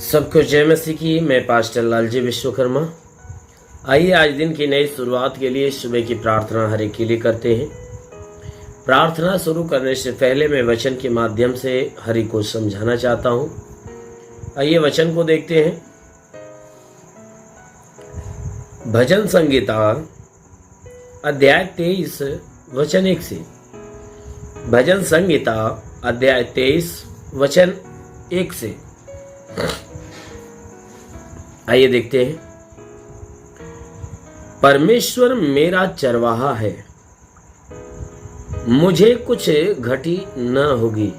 सबको जय मसीह की। मैं पास्टर लालजी विश्वकर्मा। आइए आज दिन की नई शुरुआत के लिए सुबह की प्रार्थना हर एक के लिए करते हैं। प्रार्थना शुरू करने से पहले मैं वचन के माध्यम से हरि को समझाना चाहता हूं। आइए वचन को देखते हैं। भजन संगीता अध्याय 23 वचन 1 से। भजन संगीता अध्याय 23 वचन 1 से। आइए देखते हैं। परमेश्वर मेरा चरवाहा है, मुझे कुछ घटी न होगी।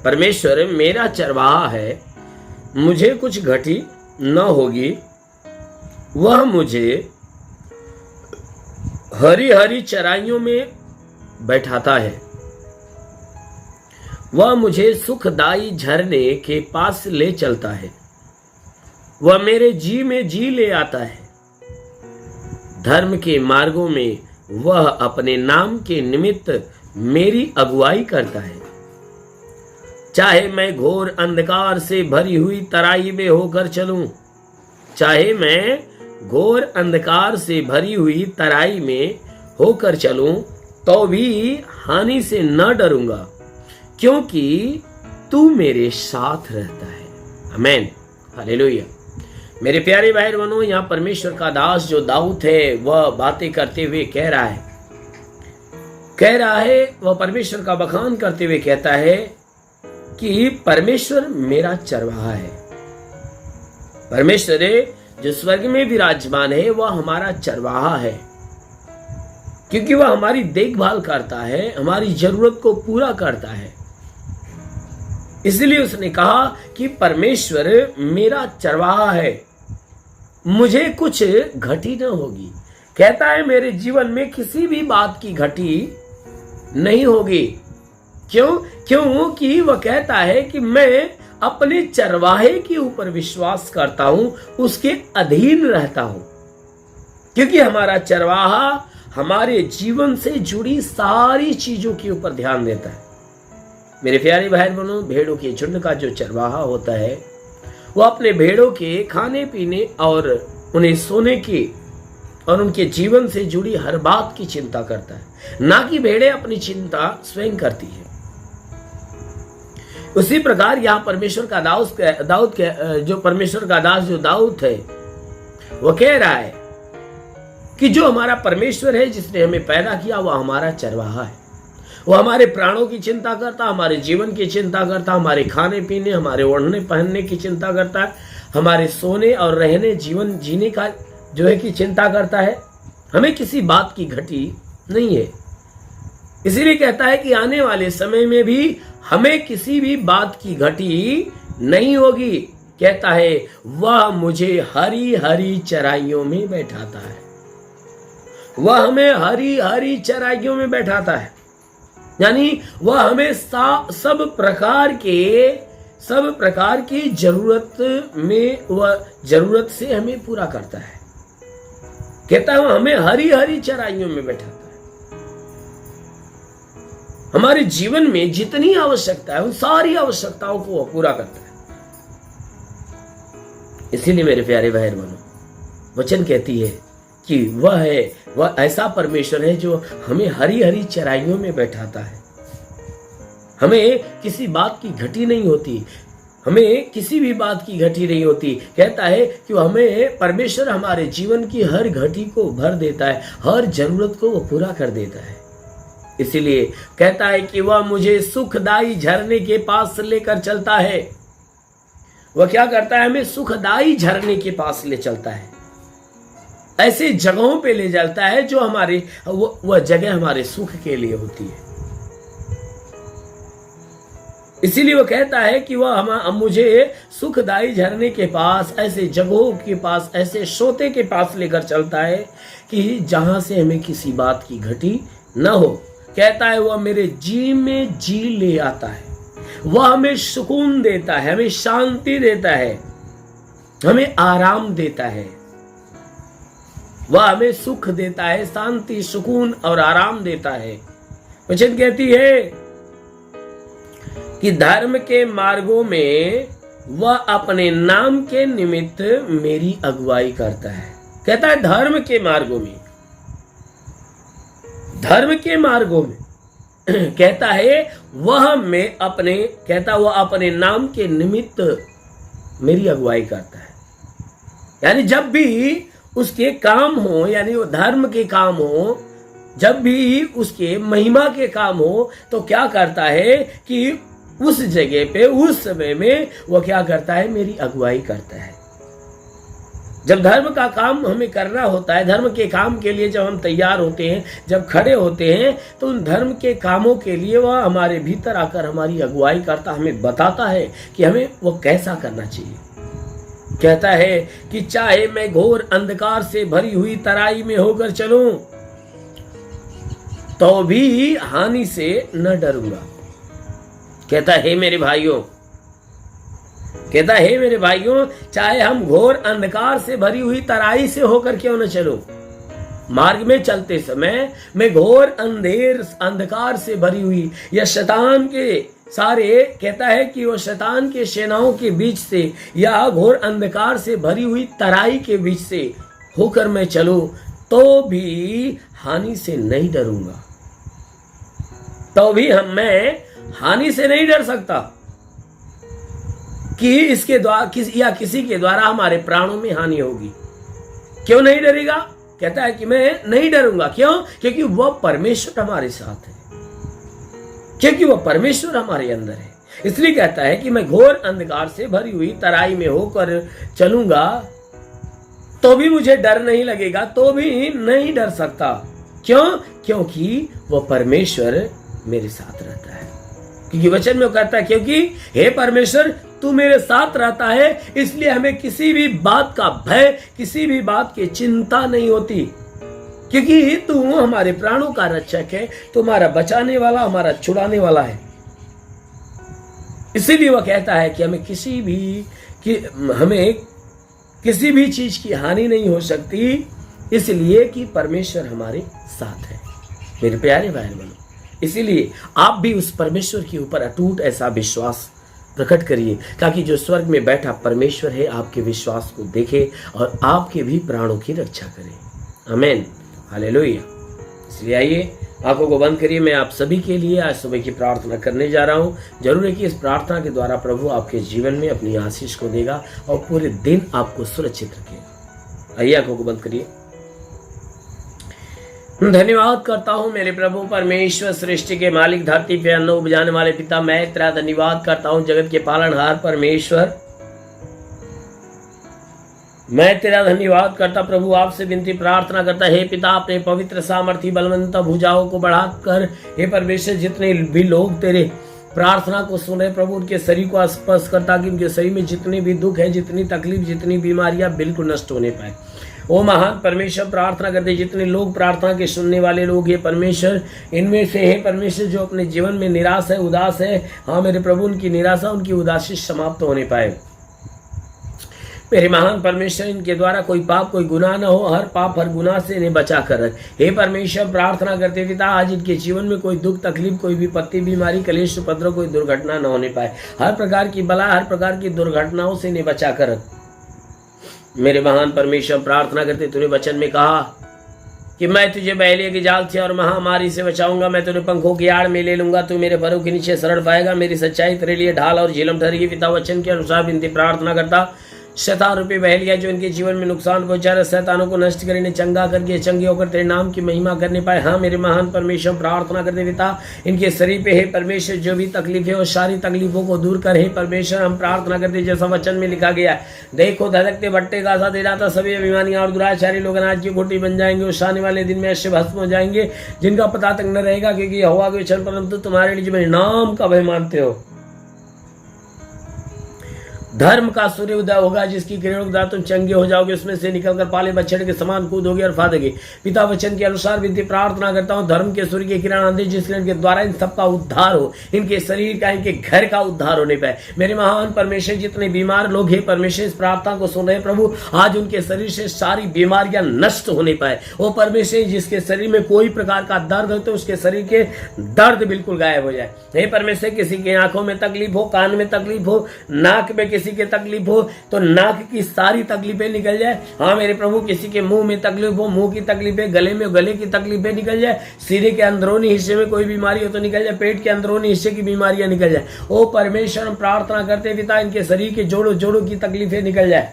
परमेश्वर मेरा चरवाहा है, मुझे कुछ घटी न होगी। वह मुझे हरी हरी चराइयों में बैठाता है। वह मुझे सुखदाई झरने के पास ले चलता है। वह मेरे जी में जी ले आता है। धर्म के मार्गों में वह अपने नाम के निमित्त मेरी अगुवाई करता है। चाहे मैं घोर अंधकार से भरी हुई तराई में होकर चलूं, चाहे मैं घोर अंधकार से भरी हुई तराई में होकर चलूं, तो भी हानि से न डरूंगा, क्योंकि तू मेरे साथ रहता है। आमीन, हालेलुया। मेरे प्यारे भाई बहनों, यहाँ परमेश्वर का दास जो दाऊद है वह बातें करते हुए कह रहा है, वह परमेश्वर का बखान करते हुए कहता है कि परमेश्वर मेरा चरवाहा है। परमेश्वर जो स्वर्ग में विराजमान है वह हमारा चरवाहा है, क्योंकि वह हमारी देखभाल करता है, हमारी जरूरत को पूरा करता है। इसलिए उसने कहा कि परमेश्वर मेरा चरवाहा है, मुझे कुछ घटी न होगी। कहता है मेरे जीवन में किसी भी बात की घटी नहीं होगी। क्योंकि वह कहता है कि मैं अपने चरवाहे के ऊपर विश्वास करता हूं, उसके अधीन रहता हूं, क्योंकि हमारा चरवाहा हमारे जीवन से जुड़ी सारी चीजों के ऊपर ध्यान देता है। मेरे प्यारे भाई बहनों, भेड़ों के झुंड का जो चरवाहा होता है वो अपने भेड़ों के खाने पीने और उन्हें सोने की और उनके जीवन से जुड़ी हर बात की चिंता करता है, ना कि भेड़ें अपनी चिंता स्वयं करती है। उसी प्रकार यहाँ परमेश्वर का परमेश्वर का दास जो दाऊद है वो कह रहा है कि जो हमारा परमेश्वर है, जिसने हमें पैदा किया, वह हमारा चरवाहा है। वो हमारे प्राणों की चिंता करता, हमारे जीवन की चिंता करता, हमारे खाने पीने, हमारे ओढ़ने पहनने की चिंता करता है, हमारे सोने और रहने, जीवन जीने का जो है कि चिंता करता है। हमें किसी बात की घटी नहीं है। इसीलिए कहता है कि आने वाले समय में भी हमें किसी भी बात की घटी नहीं होगी। कहता है वह मुझे हरी हरी चराइयों में बैठाता है। वह हमें हरी हरी चराइयों में बैठाता है, यानी वह हमें सब प्रकार की जरूरत में वह जरूरत से हमें पूरा करता है। कहता है वह हमें हरी हरी चराइयों में बैठाता है। हमारे जीवन में जितनी आवश्यकता है उन सारी आवश्यकताओं को वह पूरा करता है। इसीलिए मेरे प्यारे भाई बहनों, वचन कहती है कि वह ऐसा परमेश्वर है जो हमें हरी हरी चराइयों में बैठाता है। हमें किसी बात की घटी नहीं होती, हमें किसी भी बात की घटी नहीं होती। कहता है कि हमें परमेश्वर हमारे जीवन की हर घटी को भर देता है, हर जरूरत को वो पूरा कर देता है। इसीलिए कहता है कि वह मुझे सुखदाई झरने के पास लेकर चलता है। वह क्या करता है? हमें सुखदाई झरने के पास ले चलता है, ऐसे जगहों पे ले जाता है जो वह जगह हमारे सुख के लिए होती है। इसीलिए वो कहता है कि वह मुझे सुखदाई झरने के पास, ऐसे जगहों के पास, ऐसे सोते के पास लेकर चलता है कि जहां से हमें किसी बात की घटी न हो। कहता है वह मेरे जी में जी ले आता है। वह हमें सुकून देता है, हमें शांति देता है, हमें आराम देता है। वह हमें सुख देता है, शांति, सुकून और आराम देता है। वचन कहती है कि धर्म के मार्गों में वह अपने नाम के निमित्त मेरी अगुवाई करता है। कहता है धर्म के मार्गों में, धर्म के मार्गों में कहता है वह अपने नाम के निमित्त मेरी अगुवाई करता है। यानी जब भी उसके काम हो, यानी वो धर्म के काम हो, जब भी उसके महिमा के काम हो, तो क्या करता है कि उस जगह पे उस समय में वो क्या करता है, मेरी अगुवाई करता है। जब धर्म का काम हमें करना होता है, धर्म के काम के लिए जब हम तैयार होते हैं, जब खड़े होते हैं, तो उन धर्म के कामों के लिए वह हमारे भीतर आकर हमारी अगुवाई करता, हमें बताता है कि हमें वो कैसा करना चाहिए। कहता है कि चाहे मैं घोर अंधकार से भरी हुई तराई में होकर चलूं तो भी हानि से न डरूंगा। कहता है मेरे भाइयों, कहता है मेरे भाइयों, चाहे हम घोर अंधकार से भरी हुई तराई से होकर क्यों न चलो, मार्ग में चलते समय मैं घोर अंधकार से भरी हुई या शैतान के सारे, कहता है कि वो शैतान के सेनाओं के बीच से या घोर अंधकार से भरी हुई तराई के बीच से होकर मैं चलूं तो भी हानि से नहीं डरूंगा। तो भी मैं हानि से नहीं डर सकता कि इसके द्वारा किसी के द्वारा हमारे प्राणों में हानि होगी। क्यों नहीं डरेगा? कहता है कि मैं नहीं डरूंगा। क्यों? क्योंकि वह परमेश्वर हमारे साथ है, क्योंकि वह परमेश्वर हमारे अंदर है। इसलिए कहता है कि मैं घोर अंधकार से भरी हुई तराई में होकर चलूंगा तो भी मुझे डर नहीं लगेगा, तो भी नहीं डर सकता। क्यों? क्योंकि वह परमेश्वर मेरे साथ रहता है। क्योंकि वचन में कहता है क्योंकि हे परमेश्वर तू मेरे साथ रहता है, इसलिए हमें किसी भी बात का भय, किसी भी बात की चिंता नहीं होती, क्योंकि तू हमारे प्राणों का रक्षक है, तुम्हारा बचाने वाला, हमारा छुड़ाने वाला है। इसीलिए वह कहता है कि हमें किसी भी चीज की हानि नहीं हो सकती, इसलिए कि परमेश्वर हमारे साथ है। मेरे प्यारे भाई बहनों, इसीलिए आप भी उस परमेश्वर के ऊपर अटूट ऐसा विश्वास प्रकट करिए, ताकि जो स्वर्ग में बैठा परमेश्वर है आपके विश्वास को देखे और आपके भी प्राणों की रक्षा करे। आमीन, हालेलुया। इसलिए आइए आंखों को बंद करिए। मैं आप सभी के लिए आज सुबह की प्रार्थना करने जा रहा हूँ। जरूर है कि इस प्रार्थना के द्वारा प्रभु आपके जीवन में अपनी आशीष को देगा और पूरे दिन आपको सुरक्षित रखेगा। आइए आंखों को बंद करिए। धन्यवाद करता हूँ मेरे प्रभु परमेश्वर, सृष्टि के मालिक, धरती पे अन्न उपजाने वाले पिता, मैं तेरा धन्यवाद करता हूँ जगत के पालनहार परमेश्वर। मैं तेरा धन्यवाद करता प्रभु, आपसे विनती प्रार्थना करता हे पिता, अपने पवित्र सामर्थी बलवंत भुजाओं को बढ़ाकर हे परमेश्वर जितने भी लोग तेरे प्रार्थना को सुन रहे प्रभु, उनके शरीर को स्पर्श करता कि उनके शरीर में जितने भी दुख है, जितनी तकलीफ, जितनी बीमारियां बिल्कुल नष्ट होने पाए। ओ महान परमेश्वर, प्रार्थना करते जितने लोग प्रार्थना के सुनने वाले लोग हे परमेश्वर, इनमें से हे परमेश्वर जो अपने जीवन में निराश है, उदास है, हाँ मेरे प्रभु उनकी निराशा, उनकी उदासी समाप्त होने पाए। मेरे महान परमेश्वर, इनके द्वारा कोई पाप, कोई गुनाह न हो, हर पाप, हर गुनाह से इन्हें बचा कर रख। हे परमेश्वर, प्रार्थना करते पिता आज इनके जीवन में कोई दुख, तकलीफ, कोई विपत्ति, बीमारी, कलेश, उपद्रव, कोई दुर्घटना न होने पाए। हर प्रकार की बला, हर प्रकार की दुर्घटनाओं से इन्हें बचा कर रख। मेरे महान परमेश्वर, प्रार्थना करते तूने वचन में कहा कि मैं तुझे बहेलिया की जाल से और महामारी से बचाऊंगा, मैं तुझे पंखों की आड़ में ले लूंगा, तू मेरे पैरों के नीचे शरण पाएगा, मेरी सच्चाई तेरे लिए ढाल और झिलम ठहरेगी। पिता वचन के अनुसार विनती प्रार्थना करता, शैतान रूपी बहेलिया जो इनके जीवन में नुकसान पहुंचा रहे, शैतानों को नष्ट कर, इन्हें चंगा करके चंगे होकर तेरे नाम की महिमा करने पाए। हाँ मेरे महान परमेश्वर, प्रार्थना करते पिता इनके शरीर पे हे परमेश्वर जो भी तकलीफ है और सारी तकलीफों को दूर कर। हे परमेश्वर हम प्रार्थना करते जैसा वचन में लिखा गया है, देखो धड़कते भट्टे का सा दे जाता, सभी अभिमानियां और दुराचारी लोग अनाज की खोटी बन जाएंगे, उस आने वाले दिन में ऐसे भस्म हो जाएंगे जिनका पता तक न रहेगा, क्योंकि यहोवा के वचन परंतु तुम्हारे लिए मेरे नाम का भय मानते हो। धर्म का सूर्य उदय होगा जिसकी किरणों के द्वारा तुम चंगे हो जाओगे, उसमें से निकलकर पाले बछड़े के समान कूदोगे और फादोगे। पिता वचन के अनुसार विनती प्रार्थना करता हूँ, धर्म के सूर्य की किरण आंधी जिस किरण के द्वारा इन सबका उद्धार हो, इनके शरीर का, इनके घर का उद्धार होने पाए। मेरे महान परमेश्वर, जितने बीमार लोग हैं परमेश्वर इस प्रार्थना को सुन रहे प्रभु, आज उनके शरीर से सारी बीमारियां नष्ट होने पाए। वो परमेश्वर जिसके शरीर में कोई प्रकार का दर्द हो तो उसके शरीर के दर्द बिल्कुल गायब हो जाए। हे परमेश्वर, किसी की आंखों में तकलीफ हो, कान में तकलीफ हो, नाक में किसी किसी के तकलीफ हो तो नाक की सारी तकलीफें निकल जाए। हाँ मेरे प्रभु, किसी के मुंह में तकलीफ हो, मुंह की तकलीफें, गले में गले की तकलीफें निकल जाए, सीने के अंदरूनी हिस्से में कोई बीमारी हो तो निकल जाए, पेट के अंदरूनी हिस्से की बीमारियां निकल जाए। ओ परमेश्वर, हम प्रार्थना करते पिता, इनके शरीर के जोड़ों जोड़ों की तकलीफें निकल जाए।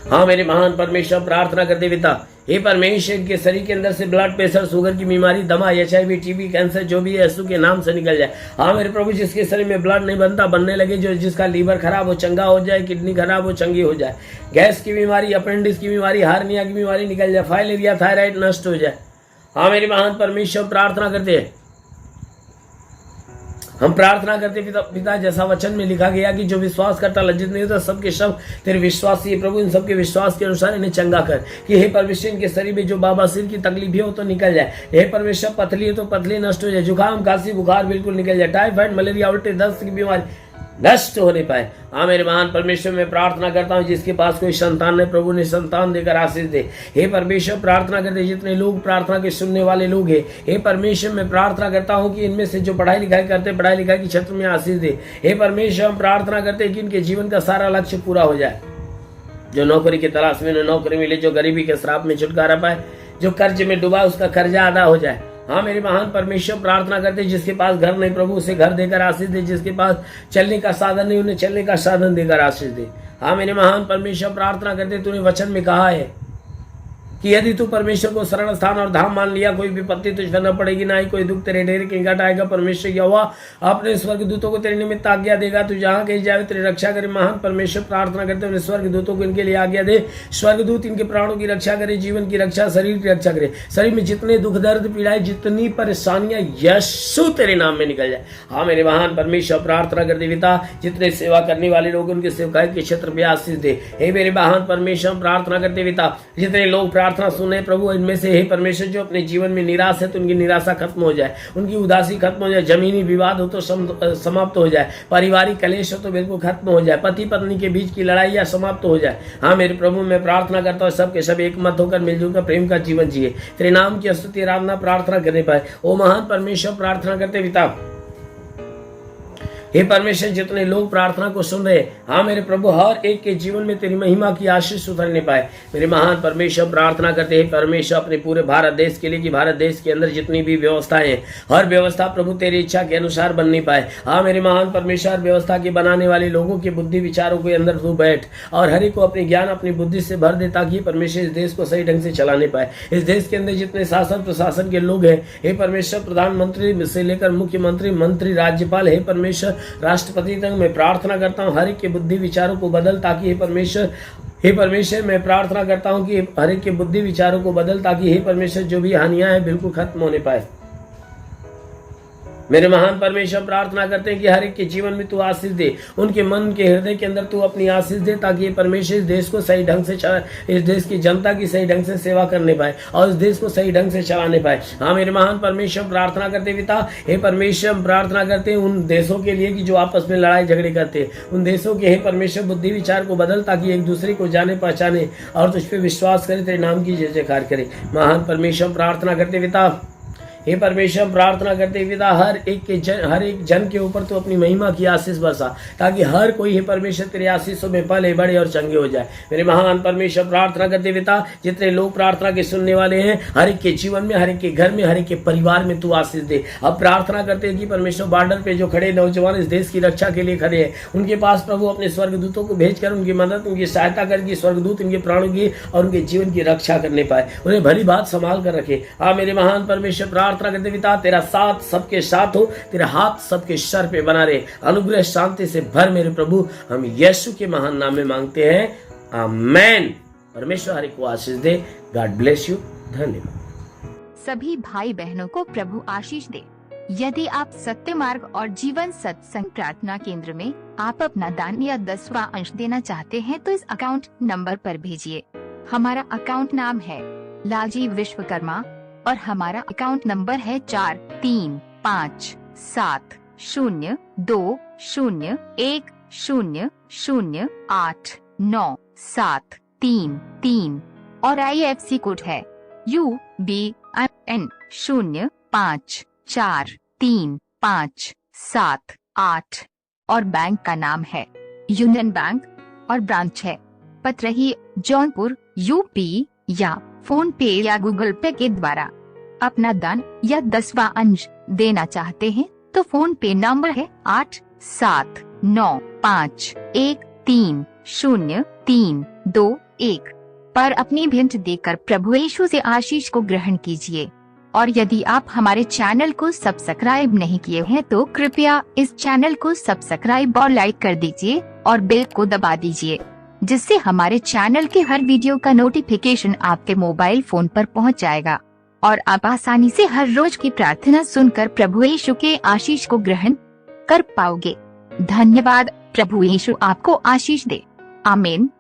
हाँ मेरे महान परमेश्वर, प्रार्थना करते पिता, हे परमेश्वर, के शरीर के अंदर से ब्लड प्रेशर, शुगर की बीमारी, दमा, HIV, TB, कैंसर जो भी है यीशु के नाम से निकल जाए। हाँ मेरे प्रभु, जिसके शरीर में ब्लड नहीं बनता, बनने लगे, जो जिसका लीवर खराब हो चंगा हो जाए, किडनी खराब हो चंगी हो जाए, गैस की बीमारी, अपेंडिक्स की बीमारी, हार्निया की बीमारी निकल जाए, फाइलेरिया, थायराइड नष्ट हो जाए। हाँ मेरे महान परमेश्वर, प्रार्थना करते हैं, हम प्रार्थना करते पिता, जैसा वचन में लिखा गया कि जो विश्वास करता लज्जित नहीं होता, सबके शव तेरे विश्वासी है प्रभु, इन सबके विश्वास के अनुसार इन्हें चंगा कर। कि हे परमेश्वर, इनके शरीर में जो बाबासीर की तकलीफ हो तो निकल जाए। हे परमेश्वर, पथली है तो पथली नष्ट हो जाए, जुकाम, खांसी, बुखार बिल्कुल निकल जाए, टाइफाइड, मलेरिया, उल्टी, दस्त की बीमारी नष्ट होने पाए। हाँ मेरे महान परमेश्वर, मैं प्रार्थना करता हूँ जिसके पास कोई संतान है प्रभु ने संतान देकर आशीष दे। हे परमेश्वर, प्रार्थना करते जितने लोग प्रार्थना के सुनने वाले लोग हैं, हे परमेश्वर, मैं प्रार्थना करता हूँ कि इनमें से जो पढ़ाई लिखाई करते, पढ़ाई लिखाई के क्षेत्र में आशीष दे। हे परमेश्वर, हम प्रार्थना करते हैं कि इनके जीवन का सारा लक्ष्य पूरा हो जाए। जो नौकरी की तलाश में नौकरी मिले, जो गरीबी के श्राप में छुटकारा पाए, जो कर्ज में डूबा उसका कर्जा अदा हो जाए। हाँ मेरे महान परमेश्वर, प्रार्थना करते जिसके पास घर नहीं प्रभु उसे घर देकर आशीष दे, जिसके पास चलने का साधन नहीं उन्हें चलने का साधन देकर आशीष दे। हाँ मेरे महान परमेश्वर, प्रार्थना करते, तूने वचन में कहा है कि यदि तू परमेश्वर को शरण स्थान और धाम मान लिया, कोई विपत्ति तुझ पर न पड़ेगी, ना ही कोई दुख तेरे डेरे के निकट आएगा। परमेश्वर यहोवा अपने स्वर्गदूतों को तेरे निमित्त आज्ञा देगा, तू जहाँ कहीं जाए तेरी रक्षा करे। महान परमेश्वर, प्रार्थना करते हुए स्वर्गदूतों को इनके लिए आज्ञा दे, स्वर्गदूत इनके प्राणों की रक्षा करे, जीवन की रक्षा, शरीर की रक्षा करे। शरीर में जितने दुख दर्द पीड़ाएं, जितनी परेशानियां, यीशु तेरे नाम में निकल जाए। हाँ मेरे महान परमेश्वर, प्रार्थना करते पिता, जितने सेवा करने वाले लोग उनके सेवकाई के क्षेत्र में आशीष दे। हे मेरे महान परमेश्वर, प्रार्थना करते पिता, जितने लोग प्रार्थना सुने प्रभु, इनमें से हे परमेश्वर जो अपने जीवन में निराश है तो उनकी निराशा खत्म हो जाए, उनकी उदासी खत्म हो जाए, जमीनी विवाद हो तो समाप्त हो जाए, पारिवारिक कलेश हो तो बिल्कुल खत्म हो जाए, पति पत्नी के बीच की लड़ाइयां समाप्त हो जाए। हाँ मेरे प्रभु, मैं प्रार्थना करता हूँ सबके सब एक मत होकर मिलजुल कर प्रेम का जीवन जिए, तेरे नाम की स्तुति आराधना प्रार्थना करने पाए। ओ महान परमेश्वर, प्रार्थना करते पिता, हे परमेश्वर, जितने लोग प्रार्थना को सुन रहे, हाँ मेरे प्रभु, हर एक के जीवन में तेरी महिमा की आशीष उतरने पाए। मेरे महान परमेश्वर, प्रार्थना करते हैं परमेश्वर अपने पूरे भारत देश के लिए कि भारत देश के अंदर जितनी भी व्यवस्थाएं हैं, हर व्यवस्था प्रभु तेरी इच्छा के अनुसार बननी पाए। हाँ मेरे महान परमेश्वर, व्यवस्था के बनाने वाले लोगों के बुद्धि विचारों के अंदर तू बैठ और हर एक को अपने ज्ञान अपनी बुद्धि से भर दे, ताकि परमेश्वर इस देश को सही ढंग से चलाने पाए। इस देश के अंदर जितने शासन प्रशासन के लोग हैं, हे परमेश्वर, प्रधानमंत्री से लेकर मुख्यमंत्री, मंत्री, राज्यपाल, हे परमेश्वर, राष्ट्रपति तक मैं प्रार्थना करता हूँ हर एक के बुद्धि विचारों को बदल, ताकि हे परमेश्वर मैं प्रार्थना करता हूँ कि हर एक के बुद्धि विचारों को बदल, ताकि हे परमेश्वर जो भी हानियां हैं बिल्कुल खत्म होने पाए। मेरे महान परमेश्वर, प्रार्थना करते हैं कि हर एक के जीवन में तू आशीष दे, उनके मन के हृदय के अंदर तू अपनी आशीष दे, ताकि ये परमेश्वर इस देश को सही ढंग से इस देश की जनता की सही ढंग से सेवा करने पाए और इस देश को सही ढंग से चलाने पाए। हाँ मेरे महान परमेश्वर, प्रार्थना करते पिता, हे परमेश्वर, प्रार्थना करते हैं उन देशों के लिए कि जो आपस में लड़ाई झगड़े करते हैं, उन देशों के हे परमेश्वर बुद्धि विचार को बदल, ताकि एक दूसरे को जाने पहचाने और तुझ पे विश्वास करे, तेरे नाम की जय जयकार करे। महान परमेश्वर, प्रार्थना करते पिता, हे परमेश्वर, प्रार्थना करते पिता, हर एक जन के ऊपर तो अपनी महिमा की आशीष बरसा, ताकि हर कोई हे परमेश्वर तेरे आशीषों में पले बड़े और चंगे हो जाए। मेरे महान परमेश्वर, प्रार्थना करते पिता, जितने लोग प्रार्थना के सुनने वाले हैं, हर एक के जीवन में, हर एक के घर में, हर एक के परिवार में तू आशीष दे। अब प्रार्थना करते हैं कि परमेश्वर बॉर्डर पे जो खड़े नौजवान इस देश की रक्षा के लिए खड़े हैं, उनके पास प्रभु अपने स्वर्गदूतों को भेजकर उनकी मदद, उनकी सहायता कर, कि स्वर्गदूत इनके प्राणों की और उनके जीवन की रक्षा करने पाए, उन्हें भली बात संभाल कर रखे। हाँ मेरे महान परमेश्वर, प्रार्थना करते पिता, तेरा साथ सबके साथ हो, तेरा हाथ सबके सर पे बना रहे, अनुग्रह शांति से भर मेरे प्रभु, हम यीशु के महान नाम में मांगते हैं, आमेन। परमेश्वर हर एक को आशीष दे। God bless you. धन्यवाद। सभी भाई बहनों को प्रभु आशीष दे। यदि आप सत्य मार्ग और जीवन सत्संग प्रार्थना केंद्र में आप अपना दान या 10वां अंश देना चाहते हैं तो इस अकाउंट नंबर पर भेजिए। हमारा अकाउंट नाम है लालजी विश्वकर्मा और हमारा अकाउंट नंबर है 43552010089733 और IFC कोड है UBIN 05435788। और बैंक का नाम है यूनियन बैंक और ब्रांच है पतरही जौनपुर यूपी, या फोन पे या गूगल पे के द्वारा अपना दान या 10वां अंश देना चाहते हैं तो फोन पे नंबर है 8795130321 पर अपनी भेंट देकर प्रभु यीशु से आशीष को ग्रहण कीजिए। और यदि आप हमारे चैनल को सब्सक्राइब नहीं किए हैं तो कृपया इस चैनल को सब्सक्राइब और लाइक कर दीजिए और बेल को दबा दीजिए, जिससे हमारे चैनल के हर वीडियो का नोटिफिकेशन आपके मोबाइल फोन पर पहुंच जाएगा और आप आसानी से हर रोज की प्रार्थना सुनकर प्रभु यीशु के आशीष को ग्रहण कर पाओगे। धन्यवाद। प्रभु यीशु आपको आशीष दे। आमीन।